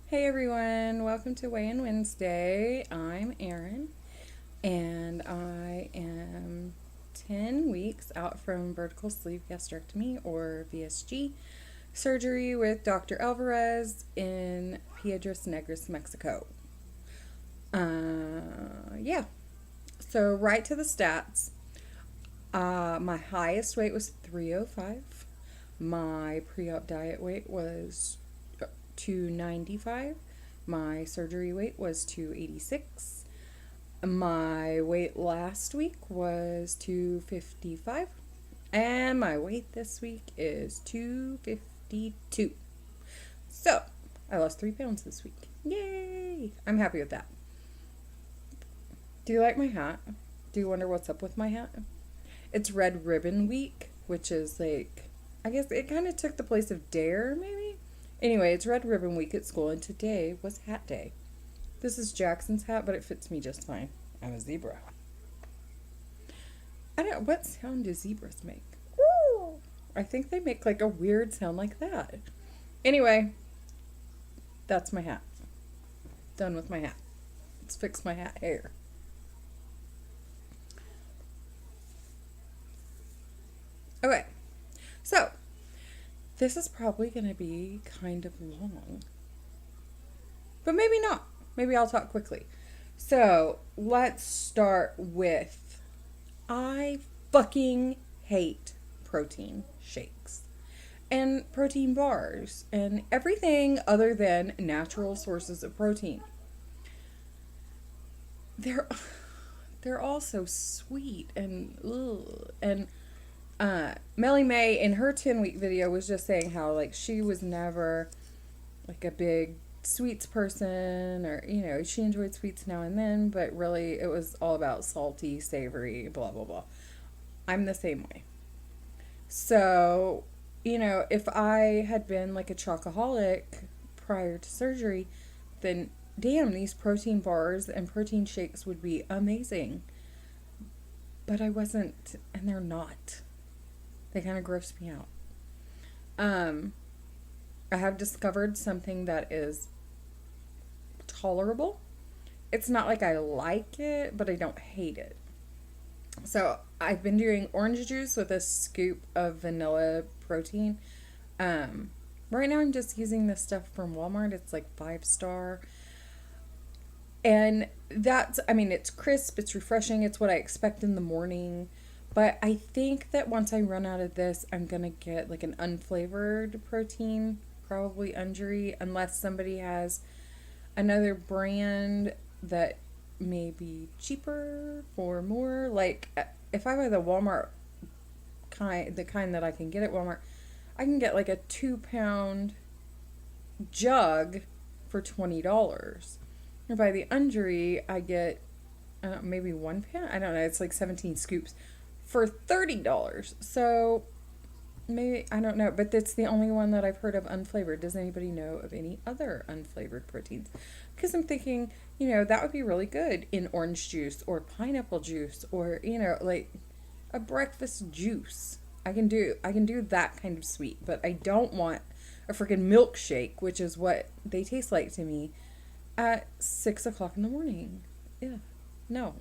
Hey everyone, welcome to Weigh In Wednesday. I'm Erin and I am 10 weeks out from vertical sleeve gastrectomy or VSG surgery with Dr. Alvarez in Piedras Negras, Mexico. Yeah, so right to the stats. My highest weight was 305. My pre-op diet weight was 295. My surgery weight was 286. My weight last week was 255. And my weight this week is 252. So, I lost 3 pounds this week. Yay! I'm happy with that. Do you like my hat? Do you wonder what's up with my hat? It's Red Ribbon Week, which is like, I guess it kind of took the place of Dare, maybe? Anyway, it's Red Ribbon Week at school, and today was Hat Day. This is Jackson's hat, but it fits me just fine. I'm a zebra. I don't know, what sound do zebras make? Woo! I think they make like a weird sound like that. Anyway, that's my hat. Done with my hat. Let's fix my hat hair. Okay, so this is probably going to be kind of long, but maybe not. Maybe I'll talk quickly. So let's start with I fucking hate protein shakes and protein bars and everything other than natural sources of protein. They're they're all so sweet and ugh, and Melly May in her 10-week video was just saying how like she was never like a big sweets person, or she enjoyed sweets now and then, but really it was all about salty, savory, blah blah blah. I'm the same way. So, if I had been like a chocoholic prior to surgery, then damn, these protein bars and protein shakes would be amazing. But I wasn't, and they're not. They kind of gross me out. I have discovered something that is tolerable. It's not like I like it, but I don't hate it. So I've been doing orange juice with a scoop of vanilla protein. Right now I'm just using this stuff from Walmart. It's like 5-star. And it's crisp, it's refreshing, it's what I expect in the morning. But I think that once I run out of this, I'm going to get like an unflavored protein, probably Unjury, unless somebody has another brand that may be cheaper for more. Like if I buy the Walmart kind, the kind that I can get at Walmart, I can get like a 2-pound jug for $20. If I buy the Unjury, I get maybe 1 pound. I don't know. It's like 17 scoops for $30. So maybe, I don't know, but that's the only one that I've heard of unflavored. Does anybody know of any other unflavored proteins? Because I'm thinking, that would be really good in orange juice or pineapple juice or, like a breakfast juice. I can do that kind of sweet, but I don't want a freaking milkshake, which is what they taste like to me at 6 o'clock in the morning. Yeah, no.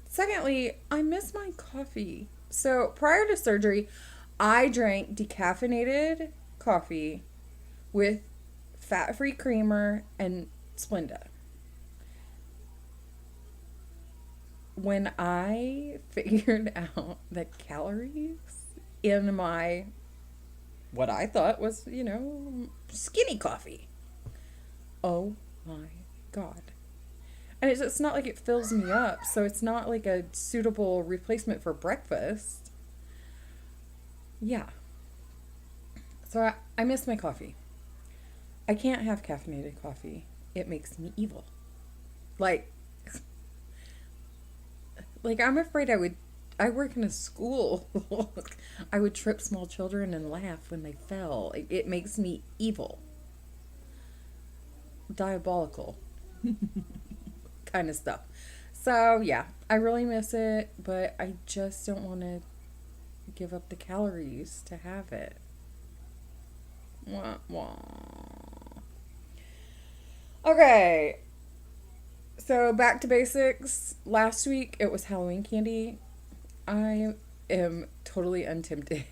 Secondly, I miss my coffee. So prior to surgery, I drank decaffeinated coffee with fat-free creamer and Splenda. When I figured out the calories in my, what I thought was, skinny coffee. Oh my God. And it's not like it fills me up, so it's not like a suitable replacement for breakfast. Yeah. So I miss my coffee. I can't have caffeinated coffee. It makes me evil. Like I'm afraid I work in a school. I would trip small children and laugh when they fell. It makes me evil. Diabolical. Kind of stuff. So yeah, I really miss it, but I just don't want to give up the calories to have it. Wah, wah. Okay, so back to basics. Last week it was Halloween candy. I am totally untempted.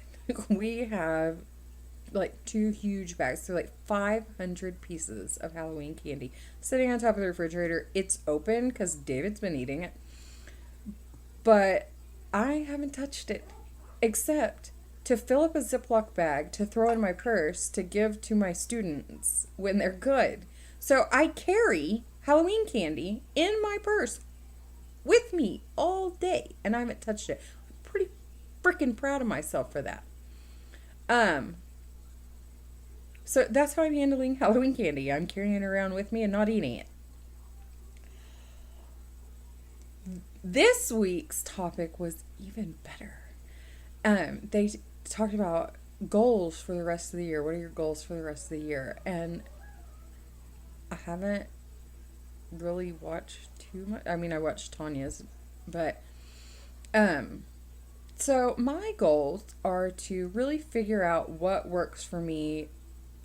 We have like two huge bags. So like 500 pieces of Halloween candy sitting on top of the refrigerator. It's open because David's been eating it. But I haven't touched it except to fill up a Ziploc bag to throw in my purse to give to my students when they're good. So I carry Halloween candy in my purse with me all day and I haven't touched it. I'm pretty freaking proud of myself for that. Um, so that's how I'm handling Halloween candy. I'm carrying it around with me and not eating it. This week's topic was even better. They talked about goals for the rest of the year. What are your goals for the rest of the year? And I haven't really watched too much. I mean, I watched Tanya's, but so my goals are to really figure out what works for me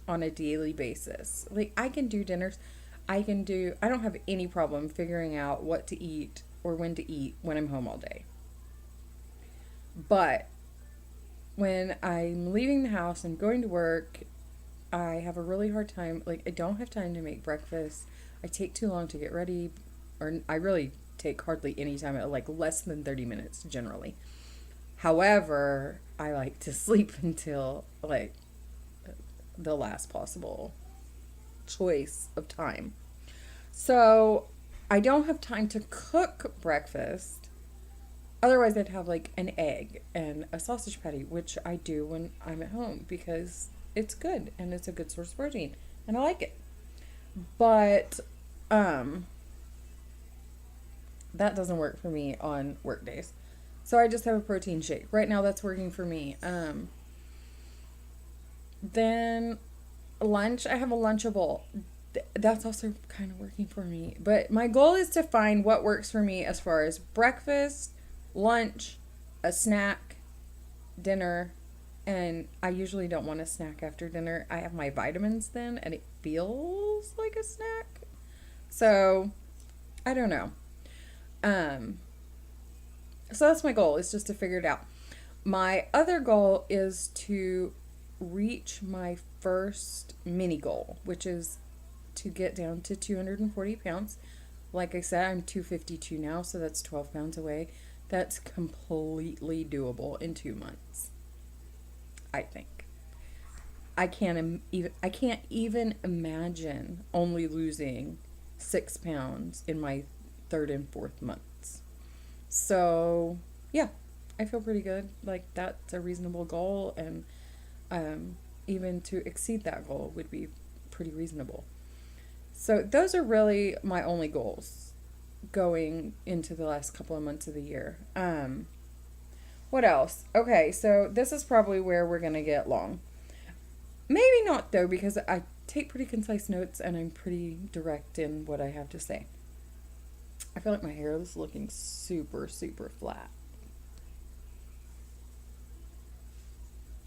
on a daily basis. Like I can do dinners. I don't have any problem figuring out what to eat or when to eat when I'm home all day. But when I'm leaving the house and going to work, I have a really hard time. Like, I don't have time to make breakfast. I take too long to get ready, or I really take hardly any time, at like less than 30 minutes generally. However, I like to sleep until like the last possible choice of time. So I don't have time to cook breakfast. Otherwise, I'd have like an egg and a sausage patty, which I do when I'm at home because it's good and it's a good source of protein and I like it. But um, that doesn't work for me on work days. So I just have a protein shake. Right now, that's working for me. Then lunch, I have a Lunchable. That's also kind of working for me. But my goal is to find what works for me as far as breakfast, lunch, a snack, dinner, and I usually don't want a snack after dinner. I have my vitamins then, and it feels like a snack. So, I don't know. Um, so that's my goal, is just to figure it out. My other goal is to reach my first mini goal, which is to get down to 240 pounds. Like I said, I'm 252 now, so that's 12 pounds away. That's completely doable in 2 months, I think. I can't even imagine only losing 6 pounds in my third and fourth months. So yeah, I feel pretty good. Like that's a reasonable goal, and even to exceed that goal would be pretty reasonable. So those are really my only goals going into the last couple of months of the year. What else? Okay, so this is probably where we're gonna get long. Maybe not though, because I take pretty concise notes and I'm pretty direct in what I have to say. I feel like my hair is looking super, super flat.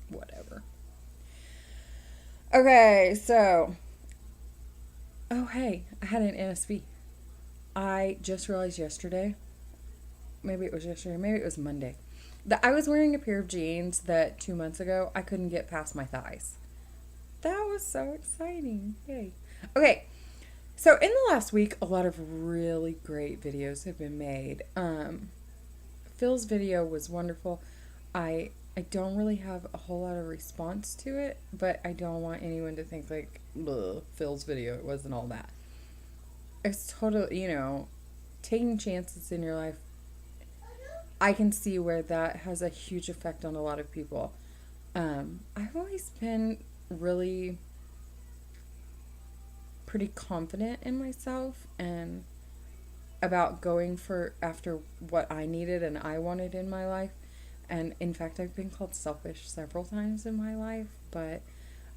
Whatever. Okay, so. Oh, hey, I had an NSV. I just realized yesterday, maybe it was yesterday, maybe it was Monday, that I was wearing a pair of jeans that 2 months ago I couldn't get past my thighs. That was so exciting. Yay. Okay, so in the last week, a lot of really great videos have been made. Phil's video was wonderful. I don't really have a whole lot of response to it, but I don't want anyone to think like, Phil's video, it wasn't all that. It's totally, taking chances in your life. I can see where that has a huge effect on a lot of people. I've always been really pretty confident in myself and about going for after what I needed and I wanted in my life. And in fact, I've been called selfish several times in my life, but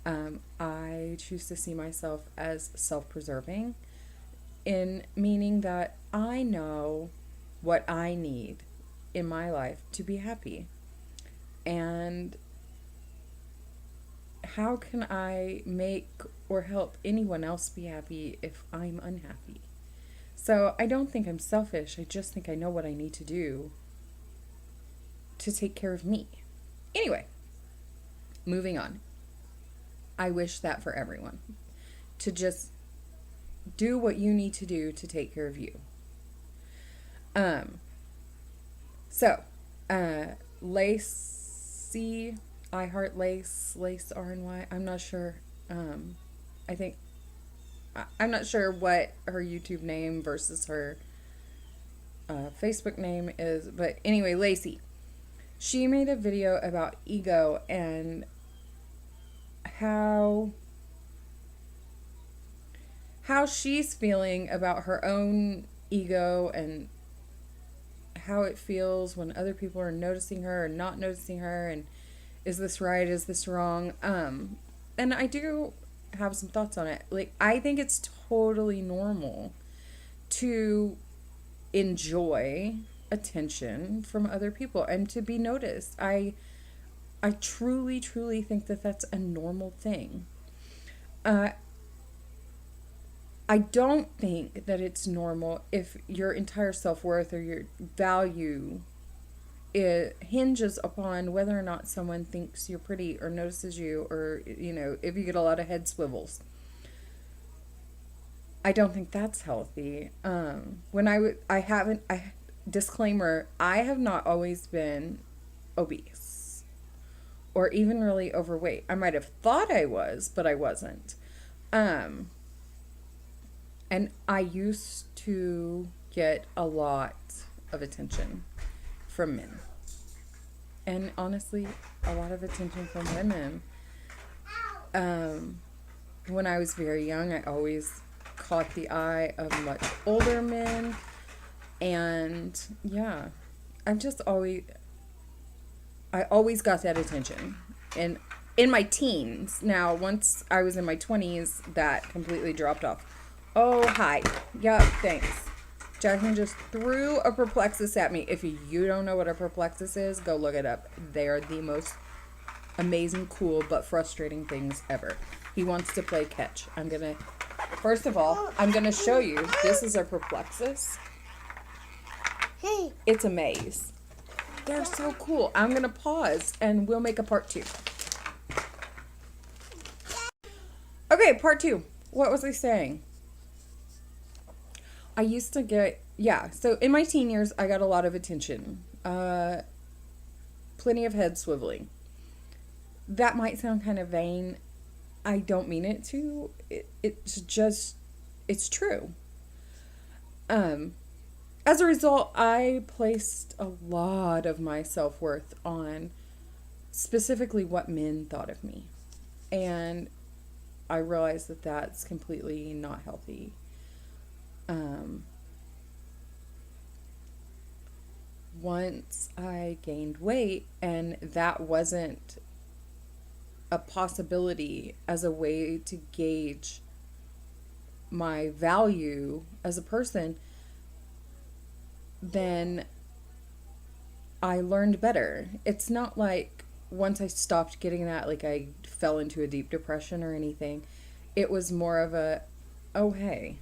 I choose to see myself as self-preserving, in meaning that I know what I need in my life to be happy. And how can I make or help anyone else be happy if I'm unhappy? So I don't think I'm selfish. I just think I know what I need to do to take care of me. Anyway, moving on. I wish that for everyone, to just do what you need to do to take care of you. Um, so, Lacey, I Heart Lace, Lace RNY, I'm not sure. I think, I'm not sure what her YouTube name versus her Facebook name is, but anyway, Lacey. She made a video about ego and how she's feeling about her own ego and how it feels when other people are noticing her or not noticing her, and is this right, is this wrong? And I do have some thoughts on it. Like, I think it's totally normal to enjoy attention from other people and to be noticed. I truly, truly think that that's a normal thing. I don't think that it's normal if your entire self-worth or your value, it hinges upon whether or not someone thinks you're pretty or notices you, or, you know, if you get a lot of head swivels. I don't think that's healthy. Disclaimer, I have not always been obese or even really overweight. I might have thought I was, but I wasn't. And I used to get a lot of attention from men. And honestly, a lot of attention from women. When I was very young, I always caught the eye of much older men. And yeah, I always got that attention. And in my teens, now once I was in my 20s, that completely dropped off. Oh, hi. Yep, thanks. Jackson just threw a Perplexus at me. If you don't know what a Perplexus is, go look it up. They are the most amazing, cool, but frustrating things ever. He wants to play catch. First of all, I'm going to show you. This is a Perplexus. It's a maze. They're so cool. I'm going to pause and we'll make a part 2. Okay, part 2. What was I saying? I used to get, so in my teen years, I got a lot of attention. Plenty of head swiveling. That might sound kind of vain. I don't mean it to. It's true. As a result, I placed a lot of my self-worth on specifically what men thought of me. And I realized that that's completely not healthy. Once I gained weight and that wasn't a possibility as a way to gauge my value as a person, then I learned better. It's not like once I stopped getting that, like I fell into a deep depression or anything. It was more of a, oh, hey,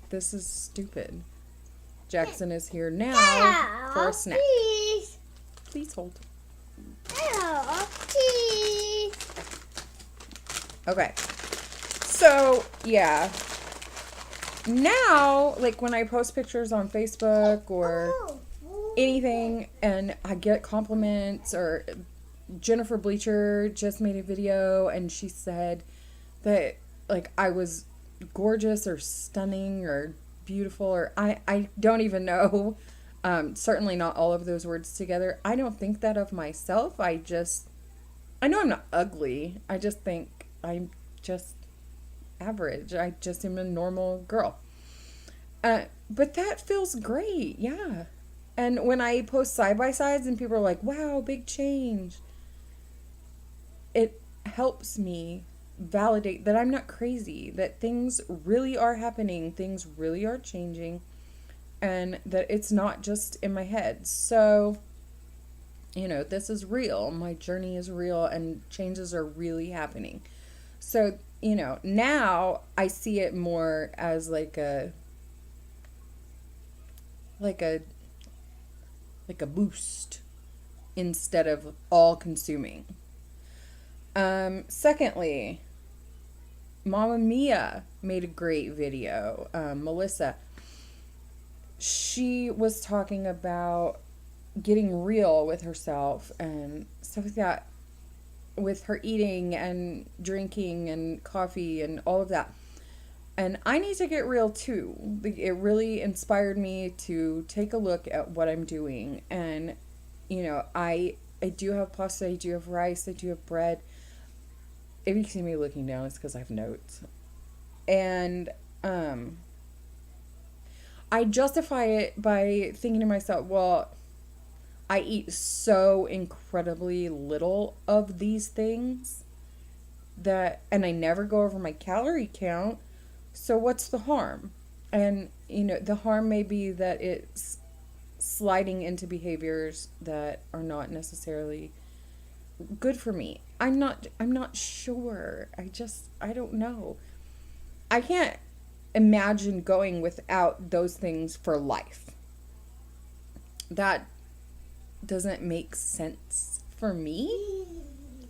this is stupid. Jackson is here now for a snack. Please hold. Okay. So, yeah. Now, like when I post pictures on Facebook or anything and I get compliments, or Jennifer Bleacher just made a video and she said that like I was gorgeous or stunning or beautiful, or I don't even know. Certainly not all of those words together. I don't think that of myself. I know I'm not ugly. I just think I'm just average. I just am a normal girl. But that feels great. Yeah. And when I post side-by-sides and people are like, wow, big change, it helps me validate that I'm not crazy, that things really are happening, things really are changing, and that it's not just in my head. So This is real. My journey is real and changes are really happening. So, now I see it more as like a like a boost instead of all consuming. Secondly, Mama Mia made a great video. Melissa, she was talking about getting real with herself and stuff like that, with her eating and drinking and coffee and all of that. And I need to get real too. It really inspired me to take a look at what I'm doing. And, I do have pasta, I do have rice, I do have bread. If you see me looking down, it's because I have notes. And I justify it by thinking to myself, well, I eat so incredibly little of these things and I never go over my calorie count. So what's the harm? And, the harm may be that it's sliding into behaviors that are not necessarily good for me. I'm not sure. I don't know. I can't imagine going without those things for life. That doesn't make sense for me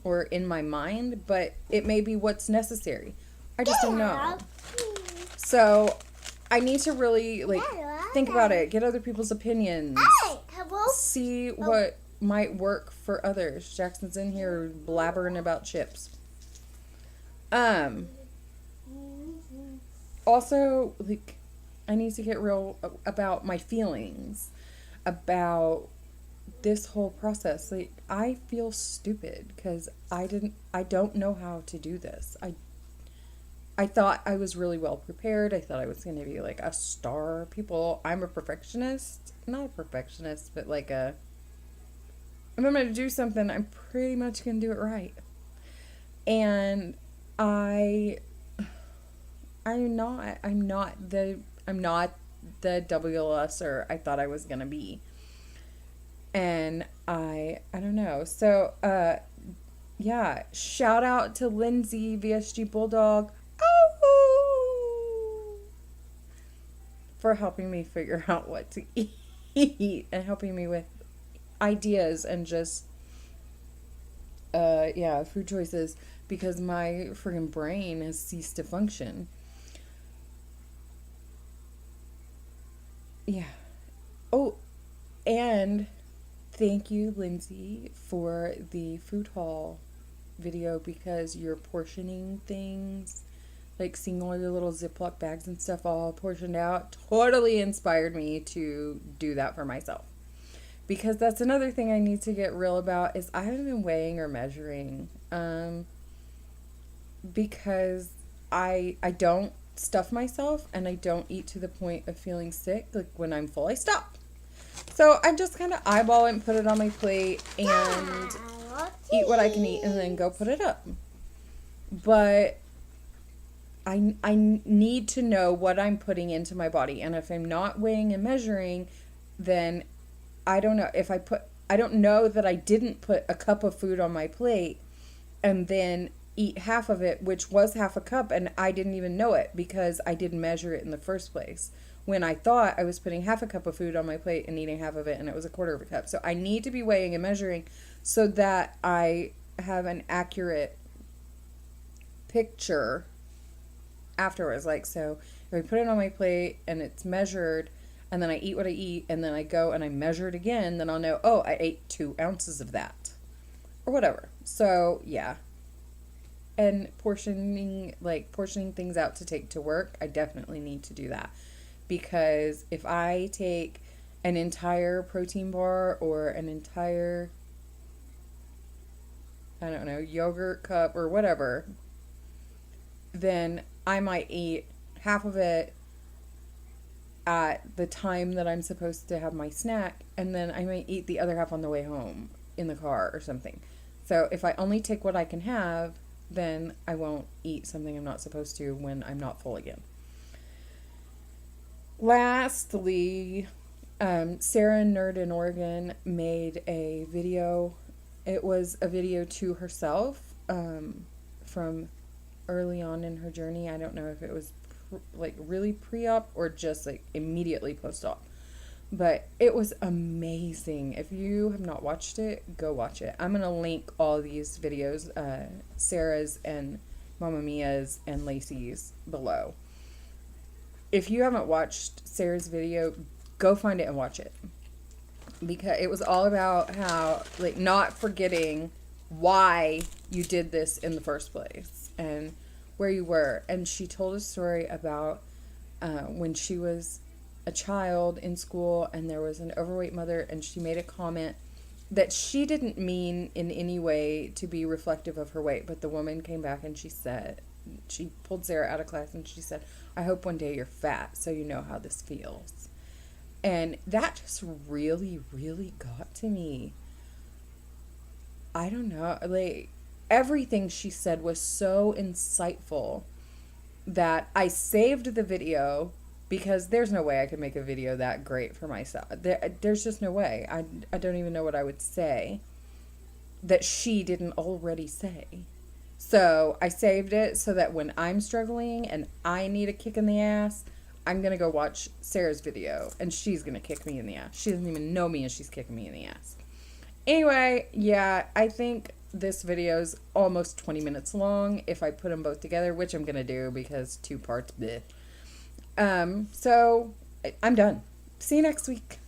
or in my mind, but it may be what's necessary. I just don't know. So I need to really think about it, get other people's opinions, see what might work for others. Jackson's in here blabbering about chips. Also, I need to get real about my feelings about this whole process. I feel stupid because I don't know how to do this. I thought I was really well prepared. I thought I was going to be a star. I'm a perfectionist. Not a perfectionist, but if I'm going to do something, I'm pretty much going to do it right. And I'm not the WLSer I thought I was going to be. And I don't know. So, yeah, shout out to Lindsay, VSG Bulldog, for helping me figure out what to eat and helping me with ideas and just, food choices, because my friggin' brain has ceased to function. Yeah. Oh, and thank you, Lindsay, for the food haul video, because you're portioning things, seeing all your little Ziploc bags and stuff all portioned out, totally inspired me to do that for myself. Because that's another thing I need to get real about, is I haven't been weighing or measuring. Because I don't stuff myself and I don't eat to the point of feeling sick. When I'm full, I stop. So I just kind of eyeball it and put it on my plate and eat what I can eat and then go put it up. But I need to know what I'm putting into my body. And if I'm not weighing and measuring, then I don't know. I don't know that I didn't put a cup of food on my plate and then eat half of it, which was half a cup, and I didn't even know it because I didn't measure it in the first place, when I thought I was putting half a cup of food on my plate and eating half of it, and it was a quarter of a cup. So I need to be weighing and measuring so that I have an accurate picture afterwards. So if I put it on my plate and it's measured, and then I eat what I eat, and then I go and I measure it again, then I'll know, oh, I ate 2 ounces of that, or whatever. So yeah. And portioning things out to take to work, I definitely need to do that. Because if I take an entire protein bar or an entire, I don't know, yogurt cup or whatever, then I might eat half of it at the time that I'm supposed to have my snack, and then I might eat the other half on the way home in the car or something. So if I only take what I can have, then I won't eat something I'm not supposed to when I'm not full again. Lastly, Sarah Nerd in Oregon made a video. It was a video to herself from early on in her journey. I don't know if it was like really pre-op or just like immediately post-op. But it was amazing. If you have not watched it, go watch it. I'm going to link all these videos, Sarah's and Mama Mia's and Lacey's below. If you haven't watched Sarah's video, go find it and watch it. Because it was all about how, like, not forgetting why you did this in the first place and where you were. And she told a story about when she was a child in school and there was an overweight mother, and she made a comment that she didn't mean in any way to be reflective of her weight, but the woman came back and she pulled Sarah out of class and she said, I hope one day you're fat so you know how this feels. And that just really, really got to me. I don't know, like, everything she said was so insightful that I saved the video, because there's no way I could make a video that great for myself. There's just no way. I don't even know what I would say that she didn't already say. So I saved it so that when I'm struggling and I need a kick in the ass, I'm going to go watch Sarah's video and she's going to kick me in the ass. She doesn't even know me and she's kicking me in the ass. Anyway, yeah, I think this video's almost 20 minutes long if I put them both together, which I'm going to do because 2 parts, bleh. So I'm done. See you next week.